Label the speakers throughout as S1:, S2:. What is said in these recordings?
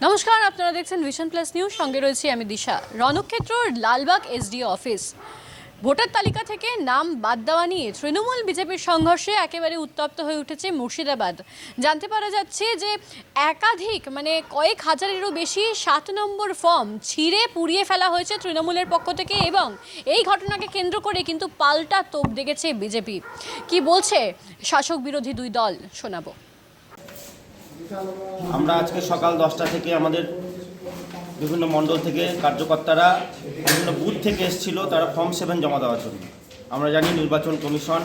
S1: নমস্কার, আপনারা দেখছেন ভিশন প্লাস নিউজ। সঙ্গে রয়েছি আমি দিশা। রণক্ষেত্রর লালবাগ এসডিও অফিস ভোটার তালিকা থেকে নাম বাদ দেওয়া নিয়ে তৃণমূল বিজেপির সংঘর্ষে একেবারে উত্তপ্ত হয়ে উঠেছে মুর্শিদাবাদ। জানতে পারা যাচ্ছে যে একাধিক কয়েক হাজারেরও বেশি 7 নম্বর ফর্ম ছিঁড়ে পুড়িয়ে ফেলা হয়েছে তৃণমূলের পক্ষ থেকে, এবং এই ঘটনাকে কেন্দ্র করে কিন্তু পাল্টা তোপ দেখেছে বিজেপি। কি বলছে শাসক বিরোধী দুই দল শোনাবো।
S2: আমরা আজকে সকাল 10টা থেকে আমাদের বিভিন্ন মণ্ডল থেকে কার্যকর্তারা বিভিন্ন বুথ থেকে এসেছিল, তারা ফর্ম 7 জমা দেওয়ার জন্য। আমরা জানি নির্বাচন কমিশন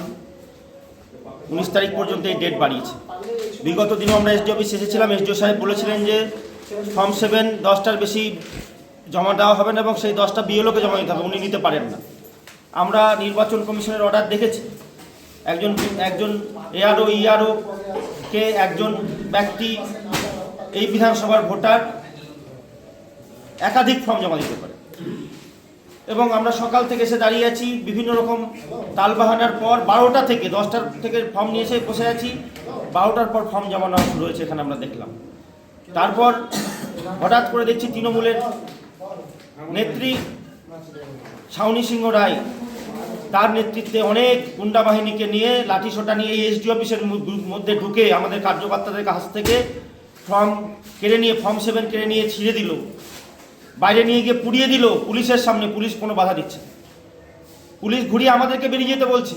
S2: 19 তারিখ পর্যন্ত এই ডেট বাড়িয়েছে। বিগত দিনও আমরা এসডি অফিস এসেছিলাম, এসডিও সাহেব বলেছিলেন যে ফর্ম 7 10টার বেশি জমা দেওয়া হবে না এবং সেই 10টা বিএলওকে জমা দিতে হবে, উনি নিতে পারেন না। আমরা নির্বাচন কমিশনের অর্ডার দেখেছি, একজন এআরও ইআরও কে একজন ব্যক্তি এই বিধানসভার ভোটার একাধিক ফর্ম জমা দিতে পারে, এবং আমরা সকাল থেকে এসে দাঁড়িয়ে আছি বিভিন্ন রকম তালবাহানার পর 12টা থেকে 10টা থেকে ফর্ম নিয়ে এসে বসে আছি। 12টার পর ফর্ম জমা নেওয়া শুরু হয়েছে, এখানে আমরা দেখলাম। তারপর হঠাৎ করে দেখছি তৃণমূলের নেত্রী শাওনি সিংহ রায়, তার নেতৃত্বে অনেক গুন্ডা বাহিনীকে নিয়ে লাঠিসোঁটা নিয়ে এই এসডি অফিসের মধ্যে ঢুকে আমাদের কার্যকর্তাদের কাছ থেকে ফর্ম 7 কেড়ে নিয়ে ছিঁড়ে দিল, বাইরে নিয়ে গিয়ে পুড়িয়ে দিল পুলিশের সামনে। পুলিশ কোনো বাধা দিচ্ছে, পুলিশ ঘুরিয়ে আমাদেরকে বেরিয়ে যেতে বলছে।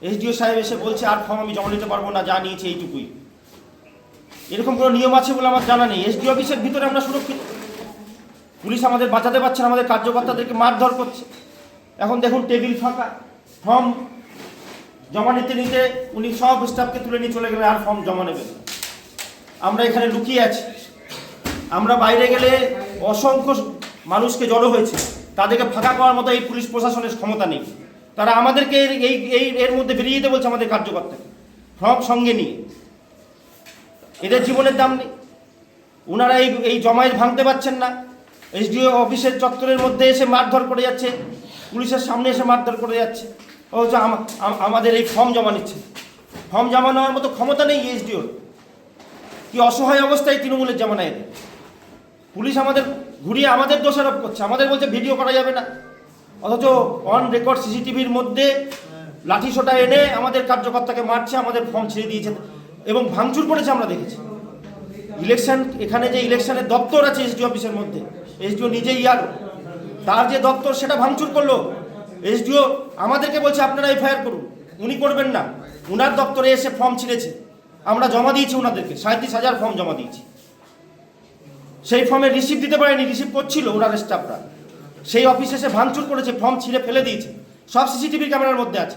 S2: এসডিও সাহেব এসে বলছে আর ফর্ম আমি জমা দিতে পারবো না, যা নিয়েছে এইটুকুই। এরকম কোনো নিয়ম আছে বলে আমার জানা নেই। এসডি অফিসের ভিতরে আমরা সুরক্ষিত, পুলিশ আমাদের বাঁচাতে পারছে না, আমাদের কার্যকর্তাদেরকে মারধর করছে। এখন দেখুন টেবিল ফাঁকা, ফর্ম জমা নিতে নিতে উনি সব স্টাফকে তুলে নিয়ে চলে গেলে আর ফর্ম জমা নেবেন না। আমরা এখানে লুকিয়ে আছি। আমরা বাইরে গেলে অসংখ্য মানুষকে জড়ো হয়েছে, তাদেরকে ফাঁকা করার মতো এই পুলিশ প্রশাসনের ক্ষমতা নেই। তারা আমাদেরকে এর মধ্যে বেরিয়ে যেতে বলছে আমাদের কার্যকর্তাকে, ফর্ম সঙ্গে নিয়ে। এদের জীবনের দাম নেই, ওনারা এই জমায়েত ভাঙতে পারছেন না। এসডিও অফিসের চত্বরের মধ্যে এসে মারধর করে যাচ্ছে, পুলিশের সামনে এসে মারধর করে যাচ্ছে। অথচ আমাদের এই ফর্ম জমা নিচ্ছে। ফর্ম জমা নেওয়ার মতো ক্ষমতা নেই এসডিওর। কি অসহায় অবস্থায় তৃণমূলের জামানায় এদের। পুলিশ আমাদের ঘুরিয়ে আমাদের দোষারোপ করছে, আমাদের বলছে ভিডিও করা যাবে না, অথচ অন রেকর্ড সিসিটিভির মধ্যে লাঠিসোঁটা এনে আমাদের কার্যকর্তাকে মারছে, আমাদের ফর্ম ছেড়ে দিয়েছে এবং ভাঙচুর করেছে। আমরা দেখেছি ইলেকশন, এখানে যে ইলেকশনের দপ্তর আছে এসডিও অফিসের মধ্যে, এসডিও নিজেই আর তার যে দপ্তর সেটা ভাঙচুর করলো। এসডিও আমাদেরকে বলছে আপনারা এফআইআর করুন, উনি করবেন না। উনার দপ্তরে এসে ফর্ম ছিঁড়েছে, আমরা জমা দিয়েছি ওনাদেরকে 37,000 ফর্ম জমা দিয়েছি। সেই ফর্মে রিসিভ দিতে পারেনি, রিসিভ করছিল ওনার স্টাফরা। সেই অফিসে এসে ভাঙচুর করেছে, ফর্ম ছিঁড়ে ফেলে দিয়েছে, সব সিসিটিভি ক্যামেরার মধ্যে আছে।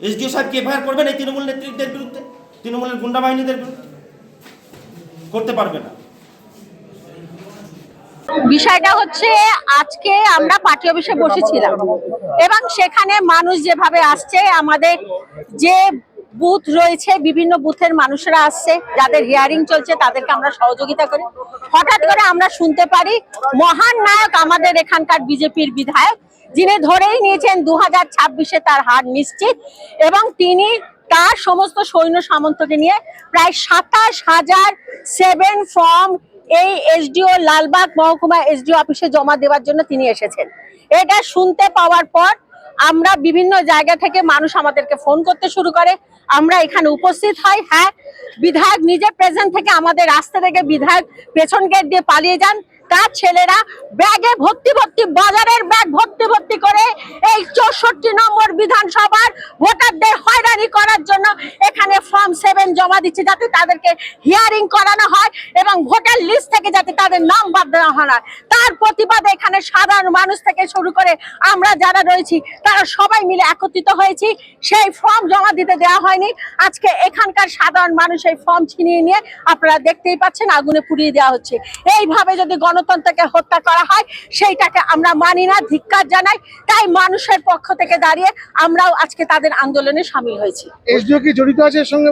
S2: এসডিও সাহেব কি এফআইআর করবেন এই তৃণমূল নেতৃত্বের বিরুদ্ধে, তৃণমূলের গুন্ডা বাহিনীদের বিরুদ্ধে? করতে পারবে না।
S3: বিষয়টা হচ্ছে, আজকে আমরা পার্টি অফিসে বসেছিলাম এবং সেখানে মানুষ যেভাবে আসছে, আমাদের যে বুথ রয়েছে বিভিন্ন বুথের মানুষরা আসছে, যাদের হিয়ারিং চলছে তাদেরকে আমরা সহযোগিতা করি। হঠাৎ করে আমরা শুনতে পারি মহান নায়ক আমাদের এখানকার বিজেপির বিধায়ক, যিনি ধরেই নিয়েছেন 2026-এ তার হার নিশ্চিত, এবং তিনি তার সমস্ত সৈন্য সামন্তকে নিয়ে প্রায় 27,000 7 ফর্ম এই এসডিও লালবাগ মহকুমা এসডিও অফিসে জমা দেওয়ার জন্য তিনি এসেছেন। এটা শুনতে পাওয়ার পর আমরা বিভিন্ন জায়গা থেকে মানুষ আমাদেরকে ফোন করতে শুরু করে, আমরা এখানে উপস্থিত হই। হ্যাঁ, বিধায়ক নিজে প্রেজেন্ট থেকে আমাদের রাস্তা থেকে বিধায়ক পেছন গেট দিয়ে পালিয়ে যান। তার ছেলেরা ব্যাগে ভর্তি বাজারের ব্যাগ ভর্তি করে এই 64 নম্বর বিধানসভার ভোটারদের হয়রানি করার জন্য এখানে ফর্ম 7 জমা দিচ্ছে, যাতে তাদেরকে হিয়ারিং করানো হয় এবং ভোটার লিস্ট থেকে যাতে তাদের নাম বাদ দেওয়া হয়। তার প্রতিবাদে এখানে সাধারণ মানুষ থেকে শুরু করে আমরা যারা রয়েছি তারা সবাই মিলে একত্রিত হয়েছি। সেই ফর্ম জমা দিতে দেওয়া হয়নি। আজকে এখানকার সাধারণ মানুষ এই ফর্ম ছিনিয়ে নিয়ে আপনারা দেখতেই পাচ্ছেন আগুনে পুড়িয়ে দেওয়া হচ্ছে। এইভাবে যদি গণতন্ত্রকে হত্যা করা হয় সেইটাকে আমরা মানি না, ধিক্কার জানাই। তাই মানুষের পক্ষ থেকে দাঁড়িয়ে আমরাও আজকে তাদের আন্দোলনে সামিল হয়েছি।
S4: এসডিও কি জড়িত আছে এর সঙ্গে?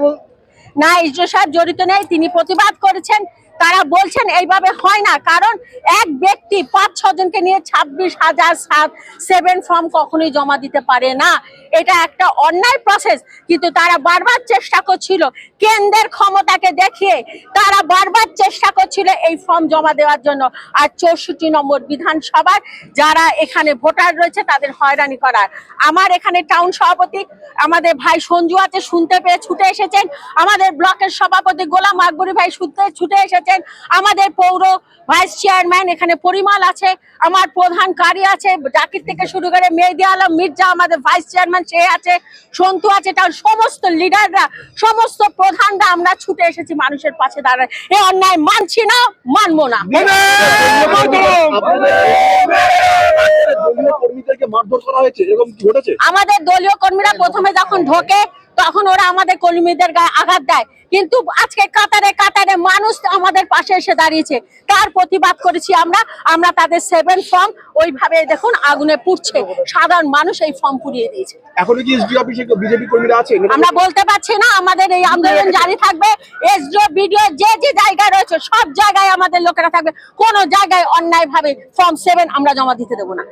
S3: না, এসডিও সাহেব জড়িত নেই। তিনি প্রতিবাদ করেছেন তারা বলছেন এইভাবে হয় না, কারণ এক ব্যক্তি 5-6 জনকে নিয়ে 26,007 ফর্ম কখনোই জমা দিতে পারে না। এটা একটা অন্যায় প্রসেস। কিন্তু তারা বারবার চেষ্টা করছিল, কেন্দ্রের ক্ষমতাকে দেখিয়ে তারা বারবার চেষ্টা করছিল এই ফর্ম জমা দেওয়ার জন্য, আর 64 নম্বর বিধানসভার যারা এখানে ভোটার রয়েছে তাদের হয়রানি করার। আমার এখানে টাউন সভাপতি আমাদের ভাই সঞ্জু আছে, শুনতে পেয়ে ছুটে এসেছেন। আমাদের ব্লকের সভাপতি গোলাম আকবরী ভাই ছুটে এসেছেন। আমাদের পৌর ভাইস চেয়ারম্যান এখানে পরিমল আছে, আমার প্রধান কারি আছে, জাকির থেকে শুরু করে মেহেদি আলম মির্জা আমাদের ভাইস চেয়ারম্যান সে আছে, সন্তু আছে, তার সমস্ত লিডাররা, সমস্ত প্রধানরা আমরা ছুটে এসেছি মানুষের পাশে দাঁড়ায়। এই অন্যায় মানছি না, মানবো না।
S4: দলীয় কর্মীদেরকে মারধর করা হয়েছে, এরকম কি ঘটেছে?
S3: আমাদের দলীয় কর্মীরা প্রথমে যখন ঢোকে তখন ওরা আমাদের কর্মীদের গায়ে আঘাত দেয়, কিন্তু আজকে কাতারে কাতারে মানুষ আমাদের পাশে এসে দাঁড়িয়েছে, তার প্রতিবাদ করেছি আমরা তাদের 7 ফর্ম ওইভাবে দেখুন আগুনে পুড়ছে, সাধারণ মানুষ এই ফর্ম পুড়িয়ে দিয়েছে।
S4: এখনো কি এসডি অফিসে বিজেপি কর্মীরা আছে?
S3: আমরা বলতে পারছি না, আমাদের এই আন্দোলন জারি থাকবে। এসডিও বিডিও যে যে জায়গায় রয়েছে সব জায়গায় আমাদের লোকেরা থাকবে, কোনো জায়গায় অন্যায় ভাবে ফর্ম 7 আমরা জমা দিতে দেবো না।